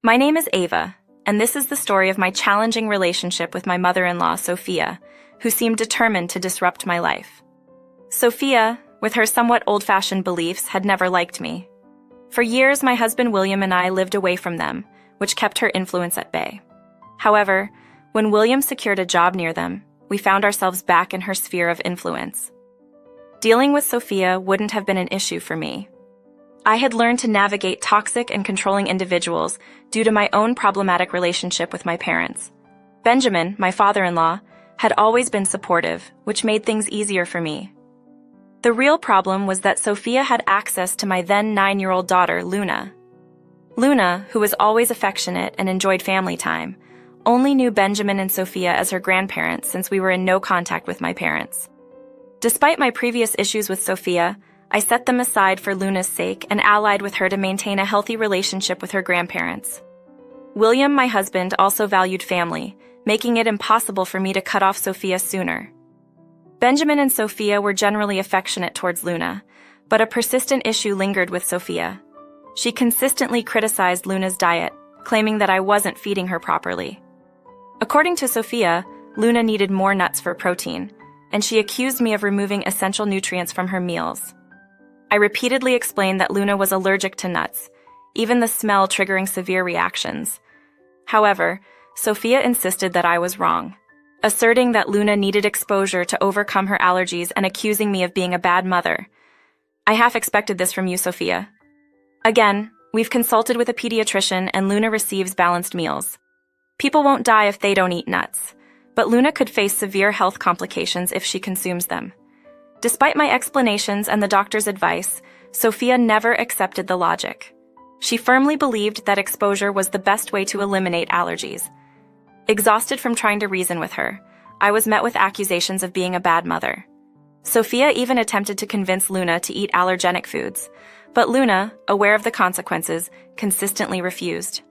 My name is Ava, and this is the story of my challenging relationship with my mother-in-law, Sophia, who seemed determined to disrupt my life. Sophia, with her somewhat old-fashioned beliefs, had never liked me. For years, my husband William and I lived away from them, which kept her influence at bay. However, when William secured a job near them, we found ourselves back in her sphere of influence. Dealing with Sophia wouldn't have been an issue for me. I had learned to navigate toxic and controlling individuals due to my own problematic relationship with my parents. Benjamin, my father-in-law, had always been supportive, which made things easier for me. The real problem was that Sophia had access to my then 9-year-old daughter, Luna. Luna, who was always affectionate and enjoyed family time, only knew Benjamin and Sophia as her grandparents since we were in no contact with my parents. Despite my previous issues with Sophia, I set them aside for Luna's sake and allied with her to maintain a healthy relationship with her grandparents. William, my husband, also valued family, making it impossible for me to cut off Sophia sooner. Benjamin and Sophia were generally affectionate towards Luna, but a persistent issue lingered with Sophia. She consistently criticized Luna's diet, claiming that I wasn't feeding her properly. According to Sophia, Luna needed more nuts for protein, and she accused me of removing essential nutrients from her meals. I repeatedly explained that Luna was allergic to nuts, even the smell triggering severe reactions. However, Sophia insisted that I was wrong, asserting that Luna needed exposure to overcome her allergies and accusing me of being a bad mother. I half expected this from you, Sophia. Again, we've consulted with a pediatrician and Luna receives balanced meals. People won't die if they don't eat nuts, but Luna could face severe health complications if she consumes them. Despite my explanations and the doctor's advice, Sophia never accepted the logic. She firmly believed that exposure was the best way to eliminate allergies. Exhausted from trying to reason with her, I was met with accusations of being a bad mother. Sophia even attempted to convince Luna to eat allergenic foods, but Luna, aware of the consequences, consistently refused.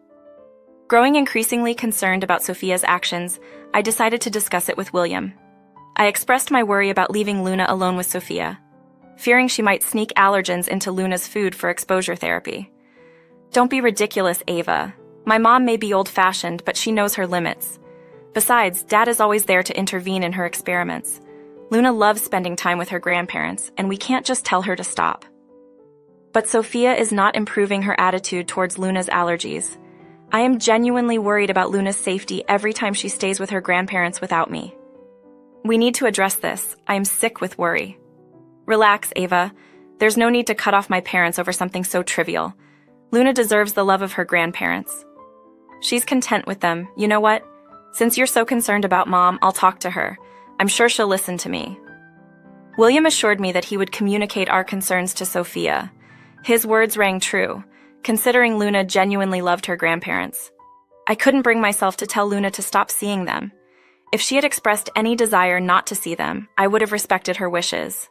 Growing increasingly concerned about Sophia's actions, I decided to discuss it with William. I expressed my worry about leaving Luna alone with Sophia, fearing she might sneak allergens into Luna's food for exposure therapy. Don't be ridiculous, Ava. My mom may be old-fashioned, but she knows her limits. Besides, Dad is always there to intervene in her experiments. Luna loves spending time with her grandparents, and we can't just tell her to stop. But Sophia is not improving her attitude towards Luna's allergies. I am genuinely worried about Luna's safety every time she stays with her grandparents without me. We need to address this. I am sick with worry. Relax, Ava. There's no need to cut off my parents over something so trivial. Luna deserves the love of her grandparents. She's content with them. You know what? Since you're so concerned about Mom, I'll talk to her. I'm sure she'll listen to me. William assured me that he would communicate our concerns to Sophia. His words rang true, considering Luna genuinely loved her grandparents. I couldn't bring myself to tell Luna to stop seeing them. If she had expressed any desire not to see them, I would have respected her wishes.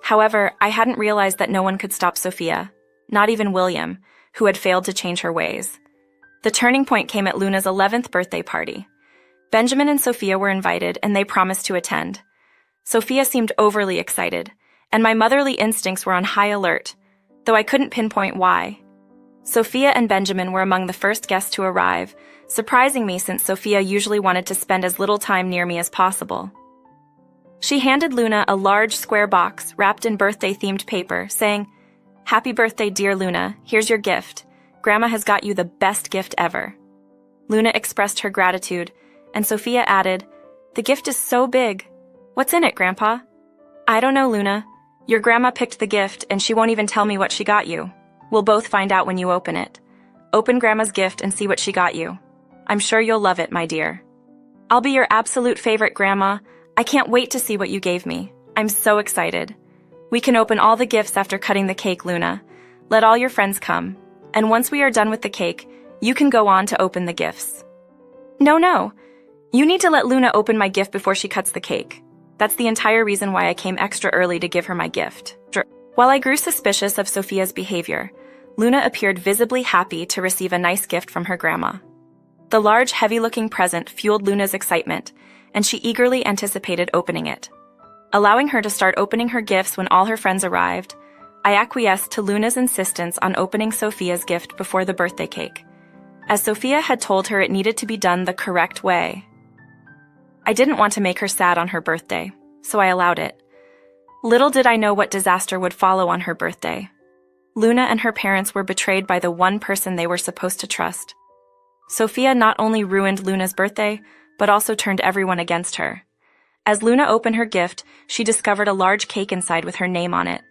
However, I hadn't realized that no one could stop Sophia, not even William, who had failed to change her ways. The turning point came at Luna's 11th birthday party. Benjamin and Sophia were invited, and they promised to attend. Sophia seemed overly excited, and my motherly instincts were on high alert, though I couldn't pinpoint why. Sophia and Benjamin were among the first guests to arrive, surprising me since Sophia usually wanted to spend as little time near me as possible. She handed Luna a large square box wrapped in birthday-themed paper, saying, "Happy birthday, dear Luna. Here's your gift. Grandma has got you the best gift ever." Luna expressed her gratitude, and Sophia added, "The gift is so big. What's in it, Grandpa?" "I don't know, Luna. Your grandma picked the gift, and she won't even tell me what she got you. We'll both find out when you open it. Open Grandma's gift and see what she got you. I'm sure you'll love it, my dear." "I'll be your absolute favorite, Grandma. I can't wait to see what you gave me. I'm so excited. We can open all the gifts after cutting the cake, Luna. Let all your friends come. And once we are done with the cake, you can go on to open the gifts." No. You need to let Luna open my gift before she cuts the cake. That's the entire reason why I came extra early to give her my gift. While I grew suspicious of Sophia's behavior, Luna appeared visibly happy to receive a nice gift from her grandma. The large, heavy-looking present fueled Luna's excitement, and she eagerly anticipated opening it. Allowing her to start opening her gifts when all her friends arrived, I acquiesced to Luna's insistence on opening Sophia's gift before the birthday cake. as Sophia had told her it needed to be done the correct way. I didn't want to make her sad on her birthday, so I allowed it. Little did I know what disaster would follow on her birthday. Luna and her parents were betrayed by the one person they were supposed to trust. Sophia not only ruined Luna's birthday, but also turned everyone against her. As Luna opened her gift, she discovered a large cake inside with her name on it.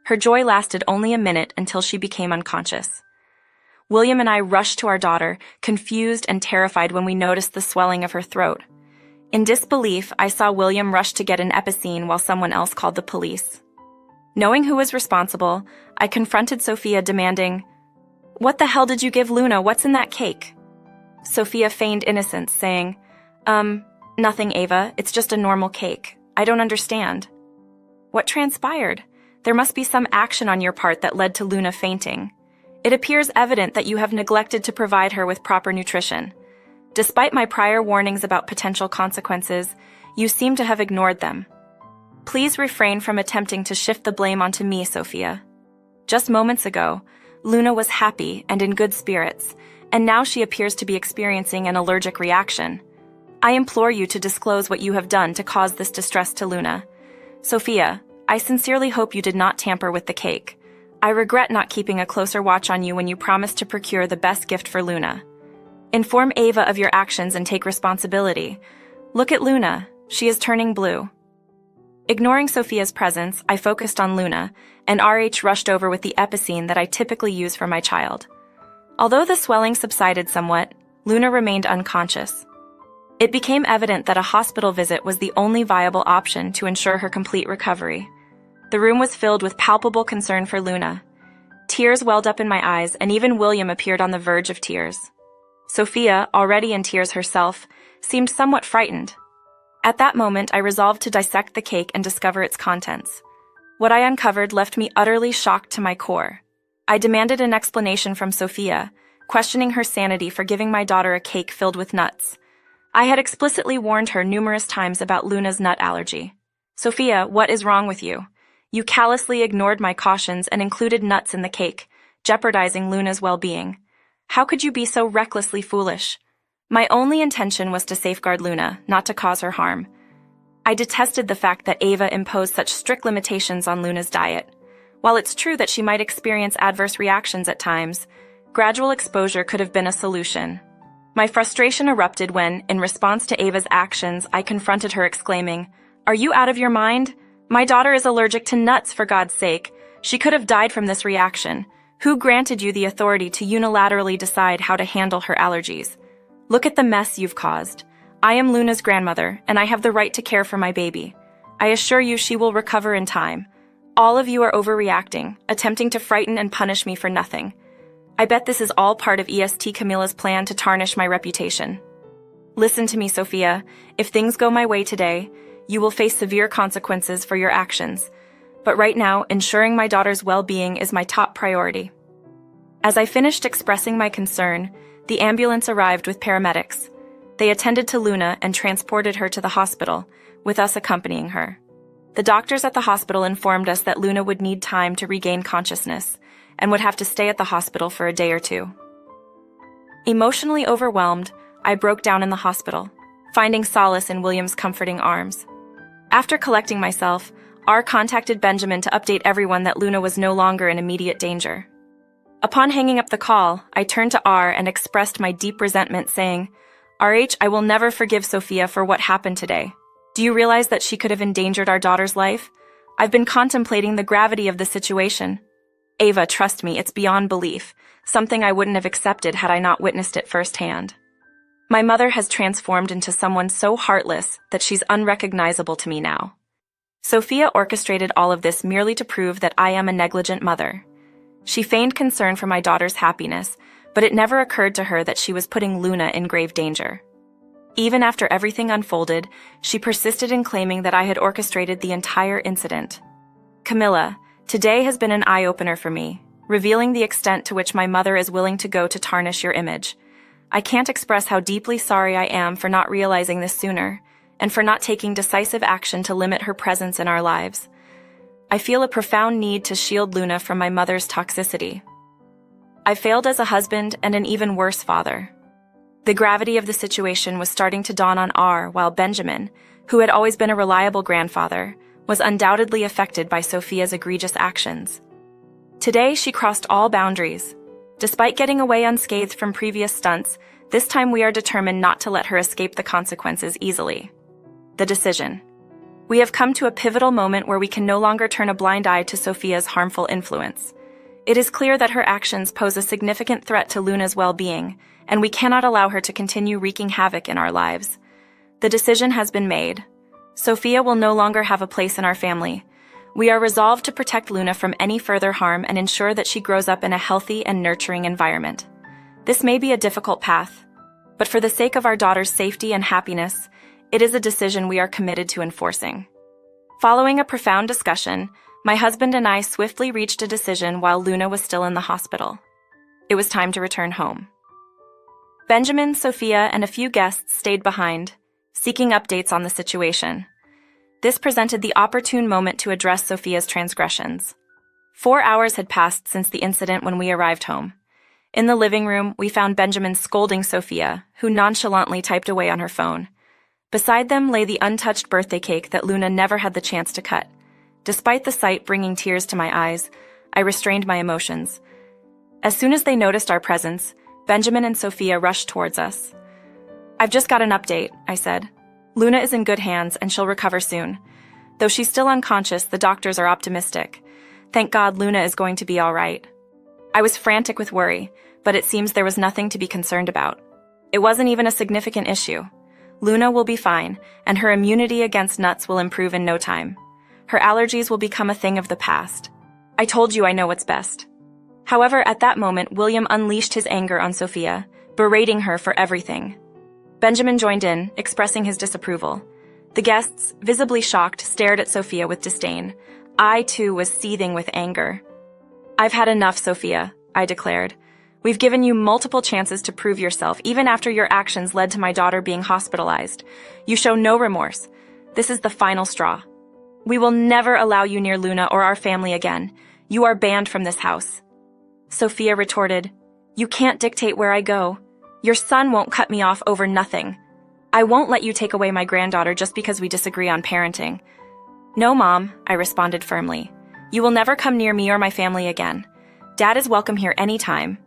Her joy lasted only a minute until she became unconscious. William and I rushed to our daughter, confused and terrified when we noticed the swelling of her throat. In disbelief, I saw William rush to get an epicene while someone else called the police. Knowing who was responsible, I confronted Sophia demanding, "What the hell did you give Luna? What's in that cake?" Sophia feigned innocence, saying, Nothing, Ava. It's just a normal cake. I don't understand." What transpired? There must be some action on your part that led to Luna fainting. It appears evident that you have neglected to provide her with proper nutrition. Despite my prior warnings about potential consequences, you seem to have ignored them. Please refrain from attempting to shift the blame onto me, Sophia. Just moments ago, Luna was happy and in good spirits, and now she appears to be experiencing an allergic reaction. I implore you to disclose what you have done to cause this distress to Luna. Sophia, I sincerely hope you did not tamper with the cake. I regret not keeping a closer watch on you when you promised to procure the best gift for Luna. Inform Ava of your actions and take responsibility. Look at Luna. She is turning blue. Ignoring Sophia's presence, I focused on Luna, and RH rushed over with the epicene that I typically use for my child. Although the swelling subsided somewhat, Luna remained unconscious. It became evident that a hospital visit was the only viable option to ensure her complete recovery. The room was filled with palpable concern for Luna. Tears welled up in my eyes, and even William appeared on the verge of tears. Sophia, already in tears herself, seemed somewhat frightened. At that moment, I resolved to dissect the cake and discover its contents. What I uncovered left me utterly shocked to my core. I demanded an explanation from Sophia, questioning her sanity for giving my daughter a cake filled with nuts. I had explicitly warned her numerous times about Luna's nut allergy. "Sophia, what is wrong with you? You callously ignored my cautions and included nuts in the cake, jeopardizing Luna's well-being. How could you be so recklessly foolish?" My only intention was to safeguard Luna, not to cause her harm. I detested the fact that Ava imposed such strict limitations on Luna's diet. While it's true that she might experience adverse reactions at times, gradual exposure could have been a solution. My frustration erupted when, in response to Ava's actions, I confronted her exclaiming, "Are you out of your mind? My daughter is allergic to nuts, for God's sake. She could have died from this reaction. Who granted you the authority to unilaterally decide how to handle her allergies? Look at the mess you've caused. I am Luna's grandmother, and I have the right to care for my baby. I assure you she will recover in time. All of you are overreacting, attempting to frighten and punish me for nothing. I bet this is all part of EST Camilla's plan to tarnish my reputation. Listen to me, Sophia. If things go my way today, you will face severe consequences for your actions. But right now, ensuring my daughter's well-being is my top priority." As I finished expressing my concern, the ambulance arrived with paramedics. They attended to Luna and transported her to the hospital, with us accompanying her. The doctors at the hospital informed us that Luna would need time to regain consciousness, and would have to stay at the hospital for a day or two. Emotionally overwhelmed, I broke down in the hospital, finding solace in William's comforting arms. After collecting myself, R contacted Benjamin to update everyone that Luna was no longer in immediate danger. Upon hanging up the call, I turned to R and expressed my deep resentment, saying, "RH, I will never forgive Sophia for what happened today. Do you realize that she could have endangered our daughter's life? I've been contemplating the gravity of the situation. Ava, trust me, it's beyond belief, something I wouldn't have accepted had I not witnessed it firsthand. My mother has transformed into someone so heartless that she's unrecognizable to me now." Sophia orchestrated all of this merely to prove that I am a negligent mother. She feigned concern for my daughter's happiness, but it never occurred to her that she was putting Luna in grave danger. Even after everything unfolded, she persisted in claiming that I had orchestrated the entire incident. "Camilla, today has been an eye-opener for me, revealing the extent to which my mother is willing to go to tarnish your image. I can't express how deeply sorry I am for not realizing this sooner, and for not taking decisive action to limit her presence in our lives. I feel a profound need to shield Luna from my mother's toxicity." I failed as a husband and an even worse father. The gravity of the situation was starting to dawn on R, while Benjamin, who had always been a reliable grandfather, was undoubtedly affected by Sophia's egregious actions. Today, she crossed all boundaries. Despite getting away unscathed from previous stunts, this time we are determined not to let her escape the consequences easily. The decision. We have come to a pivotal moment where we can no longer turn a blind eye to Sophia's harmful influence. It is clear that her actions pose a significant threat to Luna's well-being, and we cannot allow her to continue wreaking havoc in our lives. The decision has been made. Sophia will no longer have a place in our family. We are resolved to protect Luna from any further harm and ensure that she grows up in a healthy and nurturing environment. This may be a difficult path, but for the sake of our daughter's safety and happiness, it is a decision we are committed to enforcing. Following a profound discussion, my husband and I swiftly reached a decision while Luna was still in the hospital. It was time to return home. Benjamin, Sophia, and a few guests stayed behind, seeking updates on the situation. This presented the opportune moment to address Sophia's transgressions. 4 hours had passed since the incident when we arrived home. In the living room, we found Benjamin scolding Sophia, who nonchalantly typed away on her phone. Beside them lay the untouched birthday cake that Luna never had the chance to cut. Despite the sight bringing tears to my eyes, I restrained my emotions. As soon as they noticed our presence, Benjamin and Sophia rushed towards us. "I've just got an update," I said. "Luna is in good hands and she'll recover soon. Though she's still unconscious, the doctors are optimistic. Thank God Luna is going to be all right." I was frantic with worry, but it seems there was nothing to be concerned about. It wasn't even a significant issue. Luna will be fine, and her immunity against nuts will improve in no time. Her allergies will become a thing of the past. I told you I know what's best. However, at that moment, William unleashed his anger on Sophia, berating her for everything. Benjamin joined in, expressing his disapproval. The guests, visibly shocked, stared at Sophia with disdain. I, too, was seething with anger. "I've had enough, Sophia," I declared. "We've given you multiple chances to prove yourself, even after your actions led to my daughter being hospitalized. You show no remorse. This is the final straw. We will never allow you near Luna or our family again. You are banned from this house." Sophia retorted, "You can't dictate where I go. Your son won't cut me off over nothing. I won't let you take away my granddaughter just because we disagree on parenting." "No, Mom," I responded firmly. "You will never come near me or my family again. Dad is welcome here anytime,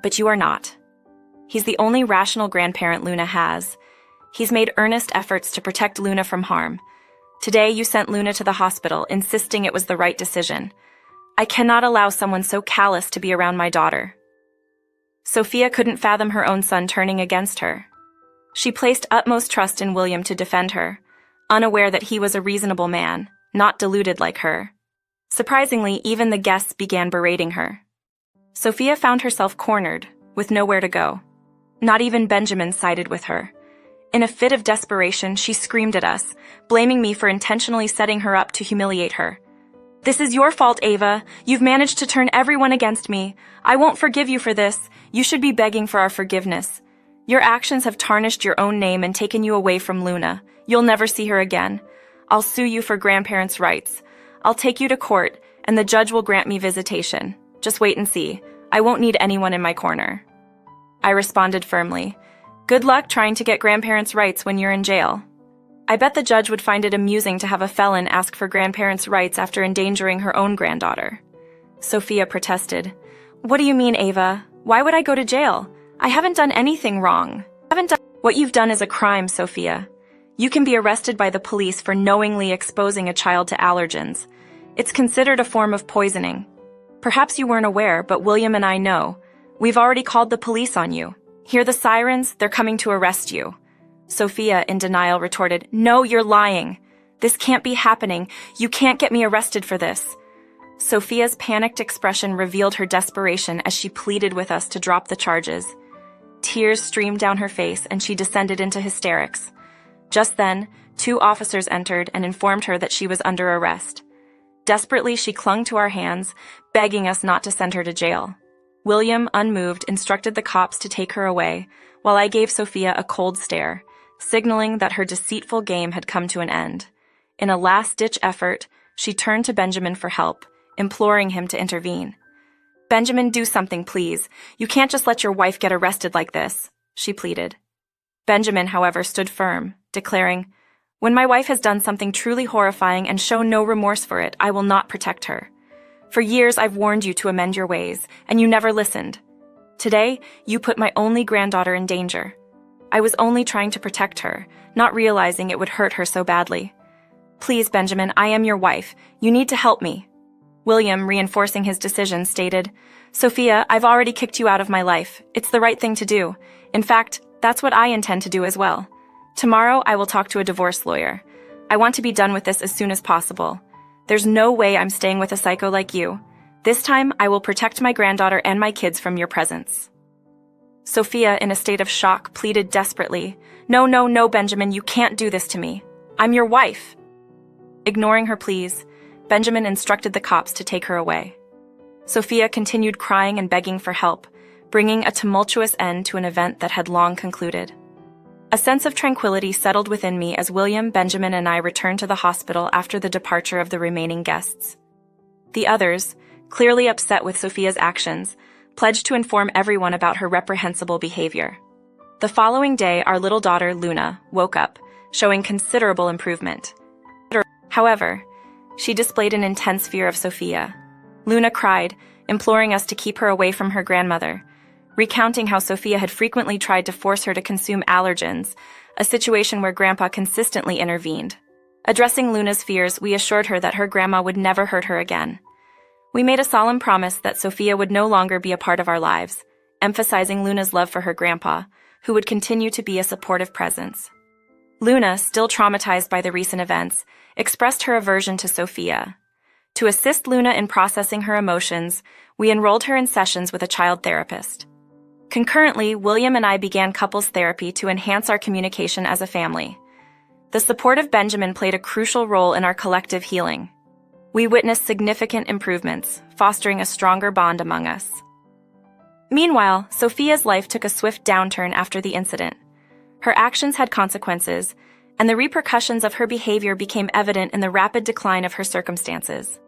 but you are not. He's the only rational grandparent Luna has. He's made earnest efforts to protect Luna from harm. Today you sent Luna to the hospital, insisting it was the right decision. I cannot allow someone so callous to be around my daughter." Sophia couldn't fathom her own son turning against her. She placed utmost trust in William to defend her, unaware that he was a reasonable man, not deluded like her. Surprisingly, even the guests began berating her. Sophia found herself cornered, with nowhere to go. Not even Benjamin sided with her. In a fit of desperation, she screamed at us, blaming me for intentionally setting her up to humiliate her. "This is your fault, Ava. You've managed to turn everyone against me. I won't forgive you for this. You should be begging for our forgiveness. Your actions have tarnished your own name and taken you away from Luna. You'll never see her again. I'll sue you for grandparents' rights. I'll take you to court, and the judge will grant me visitation. Just wait and see. I won't need anyone in my corner." I responded firmly. "Good luck trying to get grandparents' rights when you're in jail. I bet the judge would find it amusing to have a felon ask for grandparents' rights after endangering her own granddaughter." Sophia protested. "What do you mean, Ava? Why would I go to jail? I haven't done anything wrong. What you've done is a crime, Sophia. You can be arrested by the police for knowingly exposing a child to allergens. It's considered a form of poisoning. Perhaps you weren't aware, but William and I know. We've already called the police on you. Hear the sirens? They're coming to arrest you." Sophia, in denial, retorted, "No, you're lying. This can't be happening. You can't get me arrested for this." Sophia's panicked expression revealed her desperation as she pleaded with us to drop the charges. Tears streamed down her face and she descended into hysterics. Just then, 2 officers entered and informed her that she was under arrest. Desperately, she clung to our hands, begging us not to send her to jail. William, unmoved, instructed the cops to take her away, while I gave Sophia a cold stare, signaling that her deceitful game had come to an end. In a last-ditch effort, she turned to Benjamin for help, imploring him to intervene. "Benjamin, do something, please. You can't just let your wife get arrested like this," she pleaded. Benjamin, however, stood firm, declaring, "When my wife has done something truly horrifying and shown no remorse for it, I will not protect her. For years I've warned you to amend your ways, and you never listened. Today, you put my only granddaughter in danger. I was only trying to protect her, not realizing it would hurt her so badly. Please, Benjamin, I am your wife. You need to help me." William, reinforcing his decision, stated, "Sophia, I've already kicked you out of my life. It's the right thing to do. In fact, that's what I intend to do as well. Tomorrow, I will talk to a divorce lawyer. I want to be done with this as soon as possible. There's no way I'm staying with a psycho like you. This time, I will protect my granddaughter and my kids from your presence." Sophia, in a state of shock, pleaded desperately, "No, no, no, Benjamin, you can't do this to me. I'm your wife." Ignoring her pleas, Benjamin instructed the cops to take her away. Sophia continued crying and begging for help, bringing a tumultuous end to an event that had long concluded. A sense of tranquility settled within me as William, Benjamin, and I returned to the hospital after the departure of the remaining guests. The others, clearly upset with Sophia's actions, pledged to inform everyone about her reprehensible behavior. The following day, our little daughter, Luna, woke up, showing considerable improvement. However, she displayed an intense fear of Sophia. Luna cried, imploring us to keep her away from her grandmother, recounting how Sophia had frequently tried to force her to consume allergens, a situation where Grandpa consistently intervened. Addressing Luna's fears, we assured her that her grandma would never hurt her again. We made a solemn promise that Sophia would no longer be a part of our lives, emphasizing Luna's love for her grandpa, who would continue to be a supportive presence. Luna, still traumatized by the recent events, expressed her aversion to Sophia. To assist Luna in processing her emotions, we enrolled her in sessions with a child therapist. Concurrently, William and I began couples therapy to enhance our communication as a family. The support of Benjamin played a crucial role in our collective healing. We witnessed significant improvements, fostering a stronger bond among us. Meanwhile, Sophia's life took a swift downturn after the incident. Her actions had consequences, and the repercussions of her behavior became evident in the rapid decline of her circumstances.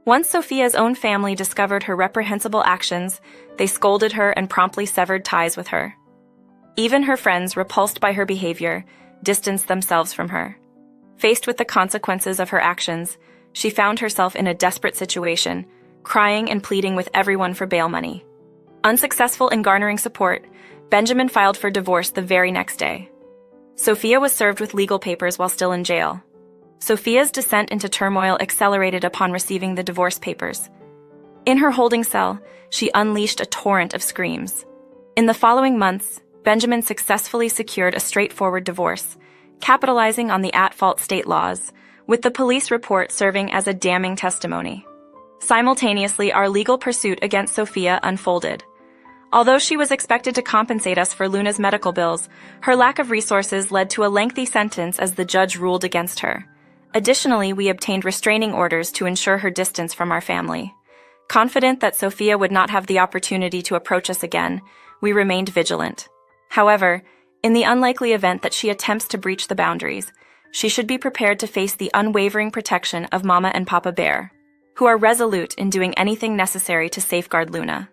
Once Sophia's own family discovered her reprehensible actions, they scolded her and promptly severed ties with her. Even her friends, repulsed by her behavior, distanced themselves from her. Faced with the consequences of her actions, she found herself in a desperate situation, crying and pleading with everyone for bail money. Unsuccessful in garnering support, Benjamin filed for divorce the very next day. Sophia was served with legal papers while still in jail. Sophia's descent into turmoil accelerated upon receiving the divorce papers. In her holding cell, she unleashed a torrent of screams. In the following months, Benjamin successfully secured a straightforward divorce, capitalizing on the at-fault state laws, with the police report serving as a damning testimony. Simultaneously, our legal pursuit against Sophia unfolded. Although she was expected to compensate us for Luna's medical bills, her lack of resources led to a lengthy sentence as the judge ruled against her. Additionally, we obtained restraining orders to ensure her distance from our family. Confident that Sophia would not have the opportunity to approach us again, we remained vigilant. However, in the unlikely event that she attempts to breach the boundaries, she should be prepared to face the unwavering protection of Mama and Papa Bear, who are resolute in doing anything necessary to safeguard Luna.